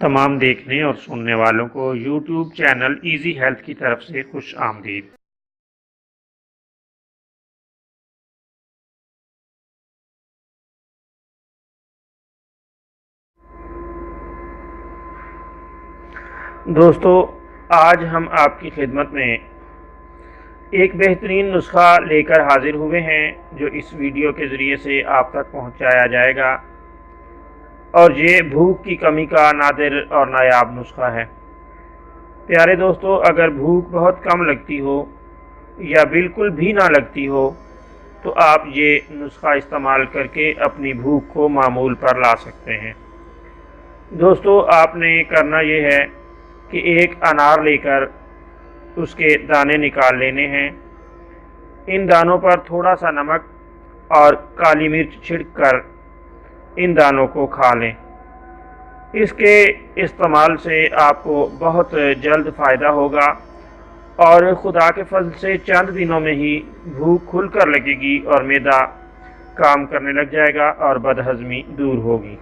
تمام دیکھنے اور سننے والوں کو یوٹیوب چینل ایزی ہیلتھ کی طرف سے خوش آمدید۔ دوستو، آج ہم آپ کی خدمت میں ایک بہترین نسخہ لے کر حاضر ہوئے ہیں جو اس ویڈیو کے ذریعے سے آپ تک پہنچایا جائے گا، اور یہ بھوک کی کمی کا نادر اور نایاب نسخہ ہے۔ پیارے دوستو، اگر بھوک بہت کم لگتی ہو یا بالکل بھی نہ لگتی ہو تو آپ یہ نسخہ استعمال کر کے اپنی بھوک کو معمول پر لا سکتے ہیں۔ دوستو، آپ نے کرنا یہ ہے کہ ایک انار لے کر اس کے دانے نکال لینے ہیں۔ ان دانوں پر تھوڑا سا نمک اور کالی مرچ چھڑک کر ان دانوں کو کھا لیں۔ اس کے استعمال سے آپ کو بہت جلد فائدہ ہوگا اور خدا کے فضل سے چند دنوں میں ہی بھوک کھل کر لگے گی اور معدہ کام کرنے لگ جائے گا اور بدہضمی دور ہوگی۔